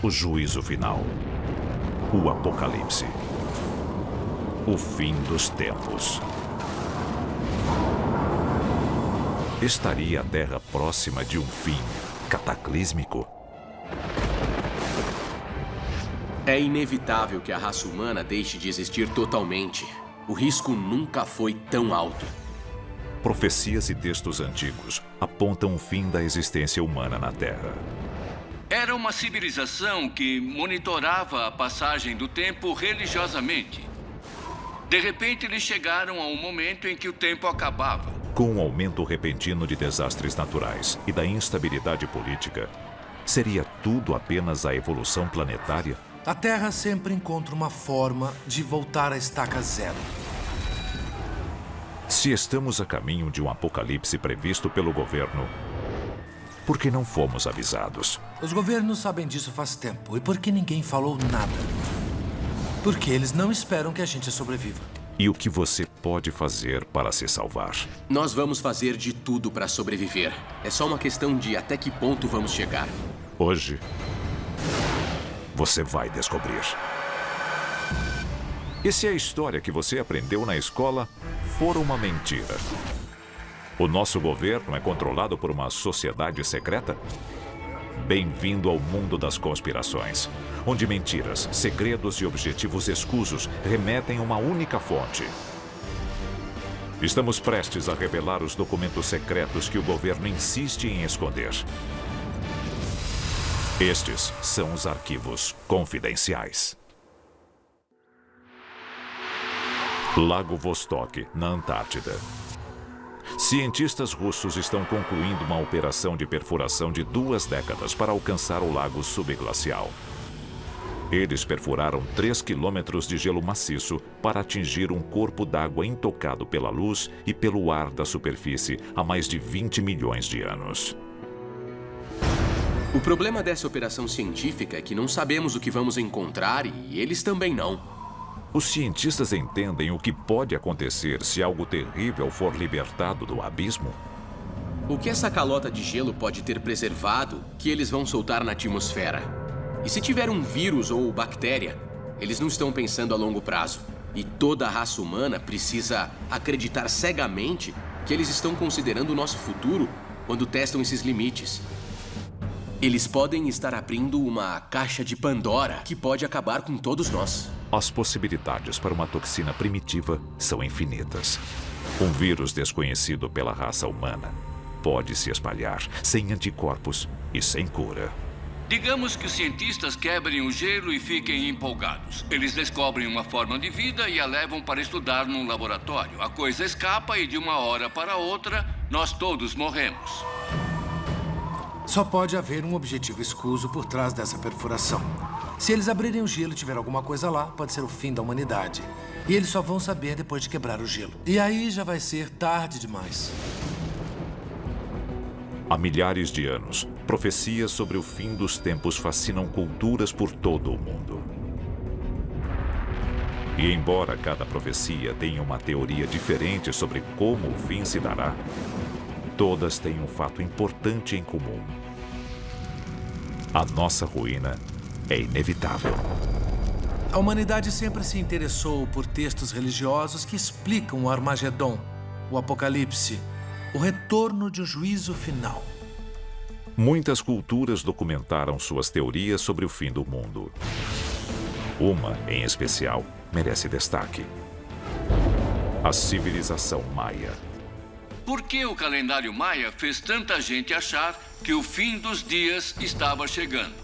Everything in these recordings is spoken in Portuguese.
O juízo final. O apocalipse. O fim dos tempos. Estaria a Terra próxima de um fim cataclísmico? É inevitável que a raça humana deixe de existir totalmente. O risco nunca foi tão alto. Profecias e textos antigos apontam o fim da existência humana na Terra. Era uma civilização que monitorava a passagem do tempo religiosamente. De repente, eles chegaram a um momento em que o tempo acabava. Com o aumento repentino de desastres naturais e da instabilidade política, seria tudo apenas a evolução planetária? A Terra sempre encontra uma forma de voltar à estaca zero. Se estamos a caminho de um apocalipse previsto pelo governo, por que não fomos avisados? Os governos sabem disso faz tempo. E por que ninguém falou nada? Porque eles não esperam que a gente sobreviva. E o que você pode fazer para se salvar? Nós vamos fazer de tudo para sobreviver. É só uma questão de até que ponto vamos chegar. Hoje, você vai descobrir. E se a história que você aprendeu na escola for uma mentira? O nosso governo é controlado por uma sociedade secreta? Bem-vindo ao mundo das conspirações, onde mentiras, segredos e objetivos escusos remetem a uma única fonte. Estamos prestes a revelar os documentos secretos que o governo insiste em esconder. Estes são os arquivos confidenciais. Lago Vostok, na Antártida. Cientistas russos estão concluindo uma operação de perfuração de 2 décadas para alcançar o lago subglacial. Eles perfuraram 3 quilômetros de gelo maciço para atingir um corpo d'água intocado pela luz e pelo ar da superfície há mais de 20 milhões de anos. O problema dessa operação científica é que não sabemos o que vamos encontrar e eles também não. Os cientistas entendem o que pode acontecer se algo terrível for libertado do abismo? O que essa calota de gelo pode ter preservado que eles vão soltar na atmosfera? E se tiver um vírus ou bactéria, eles não estão pensando a longo prazo. E toda a raça humana precisa acreditar cegamente que eles estão considerando o nosso futuro quando testam esses limites. Eles podem estar abrindo uma caixa de Pandora que pode acabar com todos nós. As possibilidades para uma toxina primitiva são infinitas. Um vírus desconhecido pela raça humana pode se espalhar sem anticorpos e sem cura. Digamos que os cientistas quebrem o gelo e fiquem empolgados. Eles descobrem uma forma de vida e a levam para estudar num laboratório. A coisa escapa e de uma hora para outra, nós todos morremos. Só pode haver um objetivo escuso por trás dessa perfuração. Se eles abrirem o gelo e tiver alguma coisa lá, pode ser o fim da humanidade. E eles só vão saber depois de quebrar o gelo. E aí já vai ser tarde demais. Há milhares de anos, profecias sobre o fim dos tempos fascinam culturas por todo o mundo. E embora cada profecia tenha uma teoria diferente sobre como o fim se dará, todas têm um fato importante em comum. A nossa ruína é inevitável. A humanidade sempre se interessou por textos religiosos que explicam o Armagedon, o Apocalipse, o retorno de um juízo final. Muitas culturas documentaram suas teorias sobre o fim do mundo. Uma, em especial, merece destaque: a civilização maia. Por que o calendário maia fez tanta gente achar que o fim dos dias estava chegando?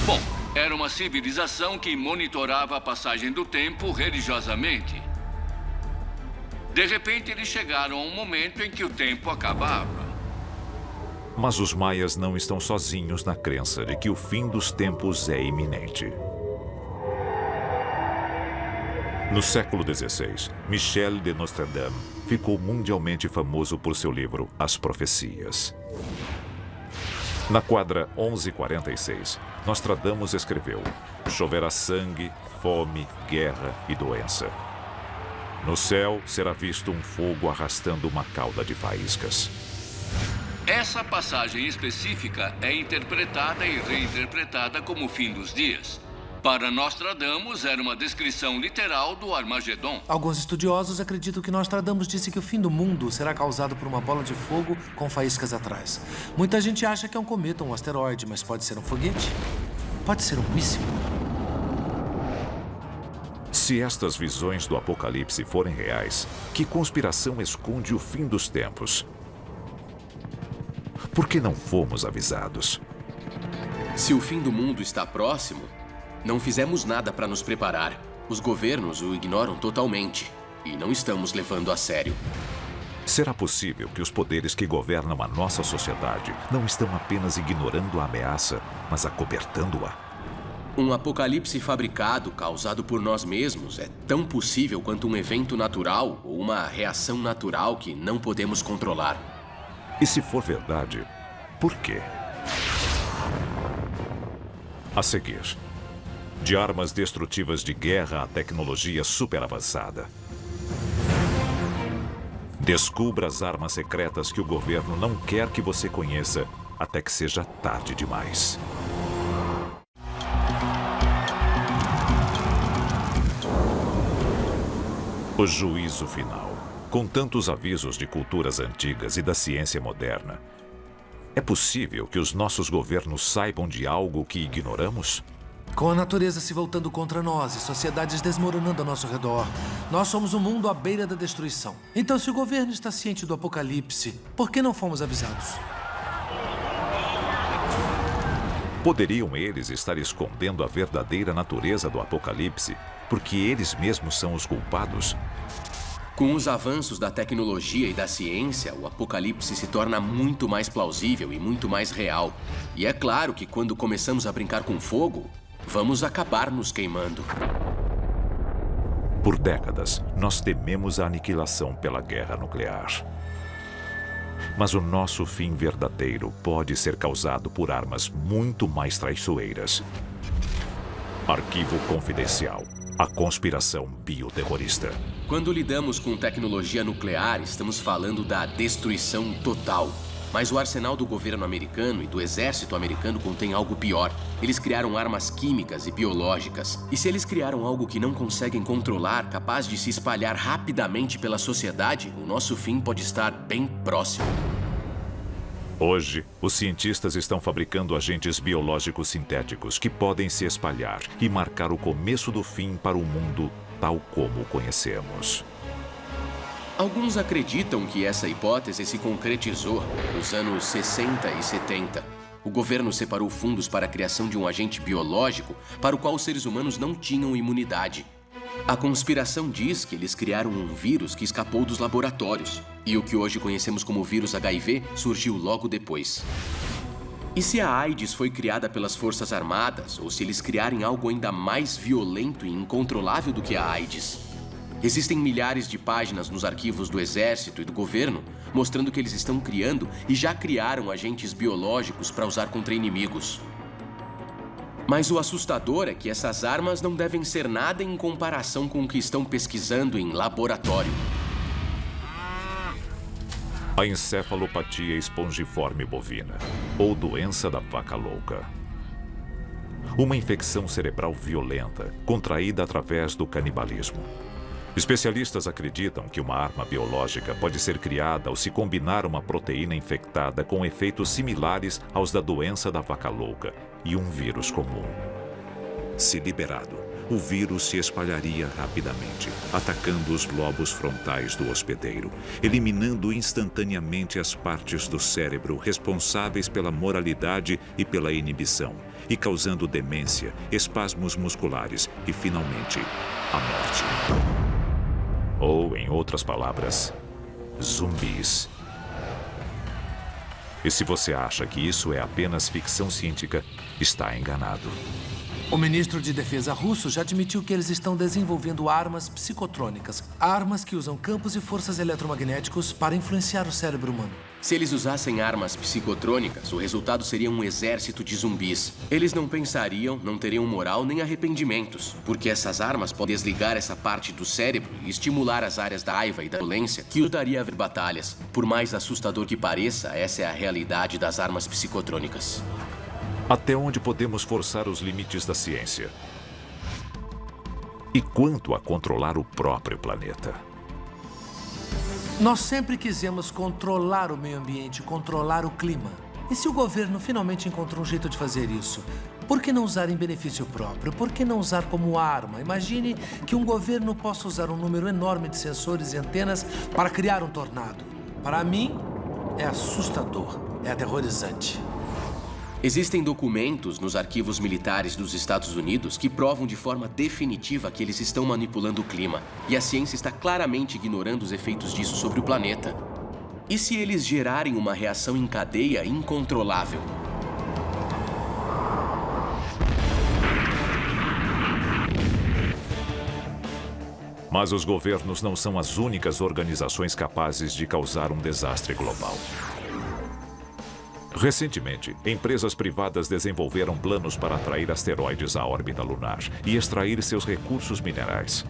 Bom, era uma civilização que monitorava a passagem do tempo religiosamente. De repente, eles chegaram a um momento em que o tempo acabava. Mas os maias não estão sozinhos na crença de que o fim dos tempos é iminente. No século XVI, Michel de Nostradame ficou mundialmente famoso por seu livro As Profecias. Na quadra 1146, Nostradamus escreveu: choverá sangue, fome, guerra e doença. No céu será visto um fogo arrastando uma cauda de faíscas. Essa passagem específica é interpretada e reinterpretada como fim dos dias. Para Nostradamus, era uma descrição literal do Armagedon. Alguns estudiosos acreditam que Nostradamus disse que o fim do mundo será causado por uma bola de fogo com faíscas atrás. Muita gente acha que é um cometa ou um asteroide, mas pode ser um foguete. Pode ser um míssil. Se estas visões do Apocalipse forem reais, que conspiração esconde o fim dos tempos? Por que não fomos avisados? Se o fim do mundo está próximo, não fizemos nada para nos preparar. Os governos o ignoram totalmente e não estamos levando a sério. Será possível que os poderes que governam a nossa sociedade não estão apenas ignorando a ameaça, mas acobertando-a? Um apocalipse fabricado, causado por nós mesmos, é tão possível quanto um evento natural ou uma reação natural que não podemos controlar. E se for verdade, por quê? A seguir, de armas destrutivas de guerra à tecnologia superavançada. Descubra as armas secretas que o governo não quer que você conheça até que seja tarde demais. O juízo final. Com tantos avisos de culturas antigas e da ciência moderna, é possível que os nossos governos saibam de algo que ignoramos? Com a natureza se voltando contra nós e sociedades desmoronando ao nosso redor, nós somos um mundo à beira da destruição. Então, se o governo está ciente do apocalipse, por que não fomos avisados? Poderiam eles estar escondendo a verdadeira natureza do apocalipse, porque eles mesmos são os culpados? Com os avanços da tecnologia e da ciência, o apocalipse se torna muito mais plausível e muito mais real. E é claro que quando começamos a brincar com fogo, vamos acabar nos queimando. Por décadas, nós tememos a aniquilação pela guerra nuclear. Mas o nosso fim verdadeiro pode ser causado por armas muito mais traiçoeiras. Arquivo confidencial. A conspiração bioterrorista. Quando lidamos com tecnologia nuclear, estamos falando da destruição total. Mas o arsenal do governo americano e do exército americano contém algo pior. Eles criaram armas químicas e biológicas. E se eles criaram algo que não conseguem controlar, capaz de se espalhar rapidamente pela sociedade, o nosso fim pode estar bem próximo. Hoje, os cientistas estão fabricando agentes biológicos sintéticos que podem se espalhar e marcar o começo do fim para o mundo tal como o conhecemos. Alguns acreditam que essa hipótese se concretizou nos anos 60 e 70. O governo separou fundos para a criação de um agente biológico para o qual os seres humanos não tinham imunidade. A conspiração diz que eles criaram um vírus que escapou dos laboratórios. E o que hoje conhecemos como vírus HIV surgiu logo depois. E se a AIDS foi criada pelas Forças Armadas, ou se eles criarem algo ainda mais violento e incontrolável do que a AIDS? Existem milhares de páginas nos arquivos do Exército e do governo mostrando que eles estão criando e já criaram agentes biológicos para usar contra inimigos. Mas o assustador é que essas armas não devem ser nada em comparação com o que estão pesquisando em laboratório. A encefalopatia espongiforme bovina, ou doença da vaca louca. Uma infecção cerebral violenta, contraída através do canibalismo. Especialistas acreditam que uma arma biológica pode ser criada ao se combinar uma proteína infectada com efeitos similares aos da doença da vaca louca e um vírus comum. Se liberado, o vírus se espalharia rapidamente, atacando os lobos frontais do hospedeiro, eliminando instantaneamente as partes do cérebro responsáveis pela moralidade e pela inibição, e causando demência, espasmos musculares e, finalmente, a morte. Ou, em outras palavras, zumbis. E se você acha que isso é apenas ficção científica, está enganado. O ministro de Defesa russo já admitiu que eles estão desenvolvendo armas psicotrônicas, armas que usam campos e forças eletromagnéticos para influenciar o cérebro humano. Se eles usassem armas psicotrônicas, o resultado seria um exército de zumbis. Eles não pensariam, não teriam moral nem arrependimentos, porque essas armas podem desligar essa parte do cérebro e estimular as áreas da raiva e da violência que ajudaria a ver batalhas. Por mais assustador que pareça, essa é a realidade das armas psicotrônicas. Até onde podemos forçar os limites da ciência? E quanto a controlar o próprio planeta? Nós sempre quisemos controlar o meio ambiente, controlar o clima. E se o governo finalmente encontrou um jeito de fazer isso? Por que não usar em benefício próprio? Por que não usar como arma? Imagine que um governo possa usar um número enorme de sensores e antenas para criar um tornado. Para mim, é assustador, é aterrorizante. Existem documentos nos arquivos militares dos Estados Unidos que provam de forma definitiva que eles estão manipulando o clima. E a ciência está claramente ignorando os efeitos disso sobre o planeta. E se eles gerarem uma reação em cadeia incontrolável? Mas os governos não são as únicas organizações capazes de causar um desastre global. Recentemente, empresas privadas desenvolveram planos para atrair asteroides à órbita lunar e extrair seus recursos minerais.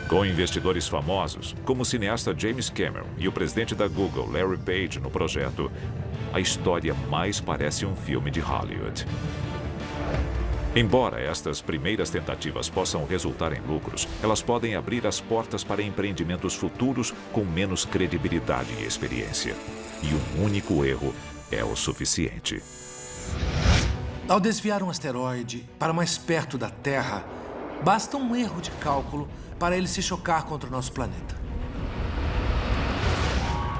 Com investidores famosos, como o cineasta James Cameron e o presidente da Google, Larry Page, no projeto, a história mais parece um filme de Hollywood. Embora estas primeiras tentativas possam resultar em lucros, elas podem abrir as portas para empreendimentos futuros com menos credibilidade e experiência. E um único erro é o suficiente. Ao desviar um asteroide para mais perto da Terra, basta um erro de cálculo para ele se chocar contra o nosso planeta.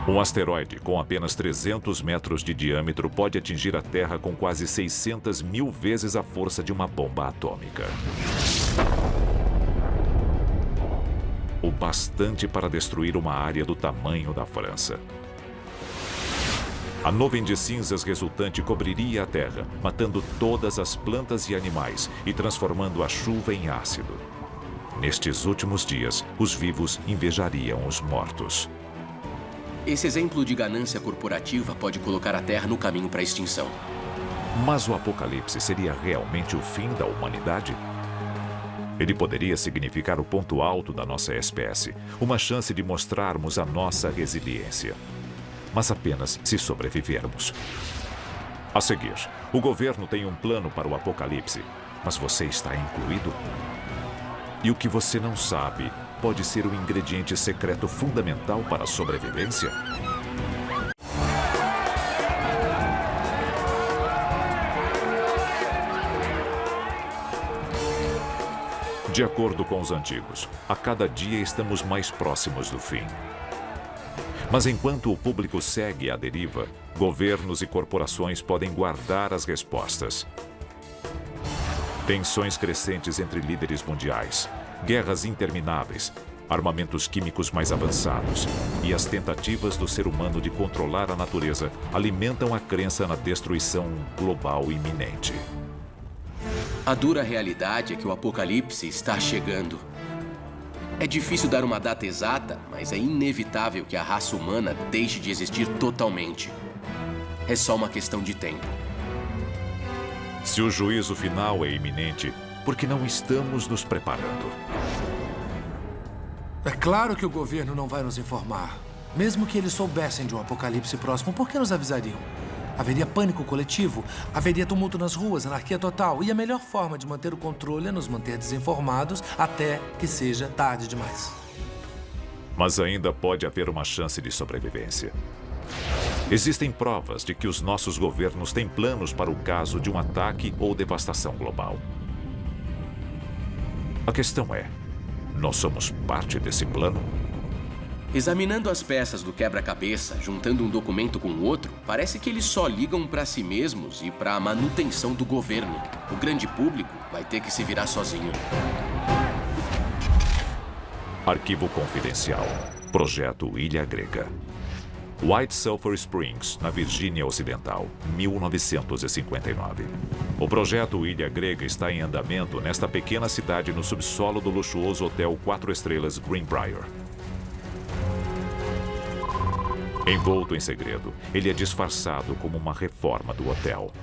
Um asteroide com apenas 300 metros de diâmetro pode atingir a Terra com quase 600 mil vezes a força de uma bomba atômica. O bastante para destruir uma área do tamanho da França. A nuvem de cinzas resultante cobriria a Terra, matando todas as plantas e animais e transformando a chuva em ácido. Nestes últimos dias, os vivos invejariam os mortos. Esse exemplo de ganância corporativa pode colocar a Terra no caminho para a extinção. Mas o apocalipse seria realmente o fim da humanidade? Ele poderia significar o ponto alto da nossa espécie, uma chance de mostrarmos a nossa resiliência. Mas apenas se sobrevivermos. A seguir, o governo tem um plano para o apocalipse, mas você está incluído? E o que você não sabe pode ser o ingrediente secreto fundamental para a sobrevivência? De acordo com os antigos, a cada dia estamos mais próximos do fim. Mas enquanto o público segue à deriva, governos e corporações podem guardar as respostas. Tensões crescentes entre líderes mundiais, guerras intermináveis, armamentos químicos mais avançados e as tentativas do ser humano de controlar a natureza alimentam a crença na destruição global iminente. A dura realidade é que o apocalipse está chegando. É difícil dar uma data exata, mas é inevitável que a raça humana deixe de existir totalmente. É só uma questão de tempo. Se o juízo final é iminente, por que não estamos nos preparando? É claro que o governo não vai nos informar. Mesmo que eles soubessem de um apocalipse próximo, por que nos avisariam? Haveria pânico coletivo, haveria tumulto nas ruas, anarquia total. E a melhor forma de manter o controle é nos manter desinformados até que seja tarde demais. Mas ainda pode haver uma chance de sobrevivência. Existem provas de que os nossos governos têm planos para o caso de um ataque ou devastação global. A questão é, nós somos parte desse plano? Examinando as peças do quebra-cabeça, juntando um documento com o outro, parece que eles só ligam para si mesmos e para a manutenção do governo. O grande público vai ter que se virar sozinho. Arquivo confidencial. Projeto Ilha Grega. White Sulphur Springs, na Virgínia Ocidental, 1959. O projeto Ilha Grega está em andamento nesta pequena cidade no subsolo do luxuoso hotel 4 estrelas Greenbrier. Envolto em segredo, ele é disfarçado como uma reforma do hotel.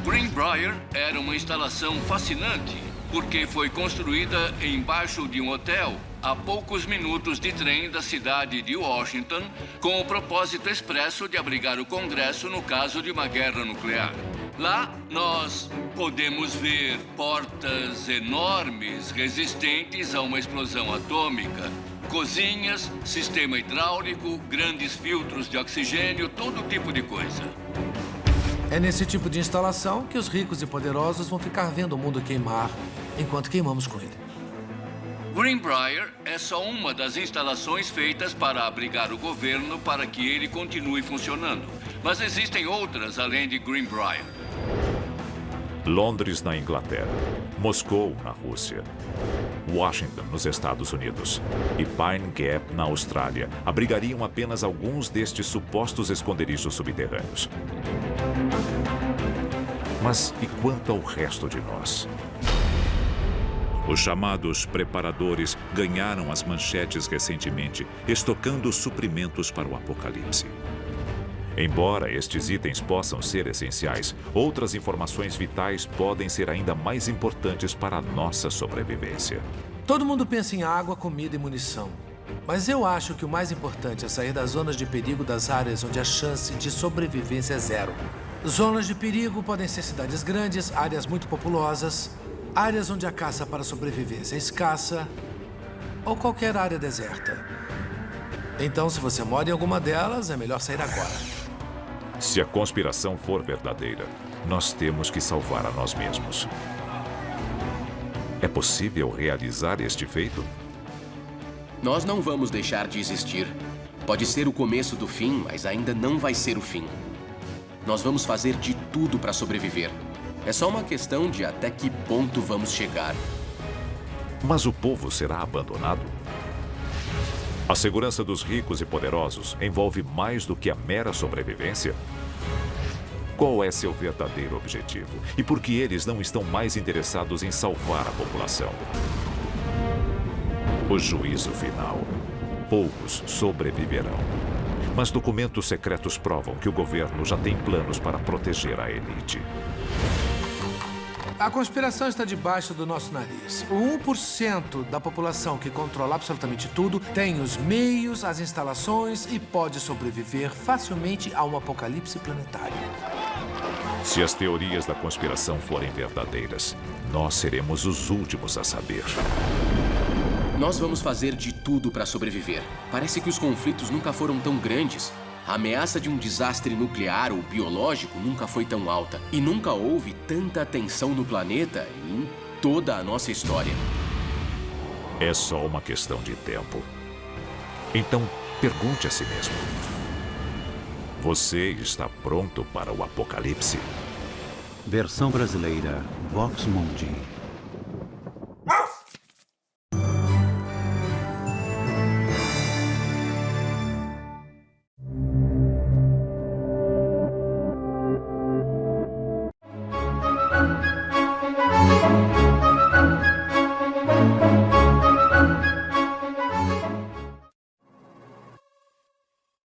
Greenbrier era uma instalação fascinante, porque foi construída embaixo de um hotel a poucos minutos de trem da cidade de Washington, com o propósito expresso de abrigar o Congresso no caso de uma guerra nuclear. Lá, nós podemos ver portas enormes resistentes a uma explosão atômica, cozinhas, sistema hidráulico, grandes filtros de oxigênio, todo tipo de coisa. É nesse tipo de instalação que os ricos e poderosos vão ficar vendo o mundo queimar enquanto queimamos com ele. Greenbrier é só uma das instalações feitas para abrigar o governo para que ele continue funcionando. Mas existem outras além de Greenbrier. Londres, na Inglaterra. Moscou, na Rússia. Washington, nos Estados Unidos. E Pine Gap, na Austrália, abrigariam apenas alguns destes supostos esconderijos subterrâneos. Mas e quanto ao resto de nós? Os chamados preparadores ganharam as manchetes recentemente, estocando suprimentos para o apocalipse. Embora estes itens possam ser essenciais, outras informações vitais podem ser ainda mais importantes para a nossa sobrevivência. Todo mundo pensa em água, comida e munição. Mas eu acho que o mais importante é sair das zonas de perigo das áreas onde a chance de sobrevivência é zero. Zonas de perigo podem ser cidades grandes, áreas muito populosas, áreas onde a caça para sobrevivência é escassa ou qualquer área deserta. Então, se você mora em alguma delas, é melhor sair agora. Se a conspiração for verdadeira, nós temos que salvar a nós mesmos. É possível realizar este feito? Nós não vamos deixar de existir. Pode ser o começo do fim, mas ainda não vai ser o fim. Nós vamos fazer de tudo para sobreviver. É só uma questão de até que ponto vamos chegar. Mas o povo será abandonado? A segurança dos ricos e poderosos envolve mais do que a mera sobrevivência? Qual é seu verdadeiro objetivo? E por que eles não estão mais interessados em salvar a população? O juízo final. Poucos sobreviverão. Mas documentos secretos provam que o governo já tem planos para proteger a elite. A conspiração está debaixo do nosso nariz. O 1% da população que controla absolutamente tudo tem os meios, as instalações e pode sobreviver facilmente a um apocalipse planetário. Se as teorias da conspiração forem verdadeiras, nós seremos os últimos a saber. Nós vamos fazer de tudo para sobreviver. Parece que os conflitos nunca foram tão grandes. A ameaça de um desastre nuclear ou biológico nunca foi tão alta. E nunca houve tanta tensão no planeta em toda a nossa história. É só uma questão de tempo. Então, pergunte a si mesmo. Você está pronto para o apocalipse? Versão brasileira, Vox Mundi.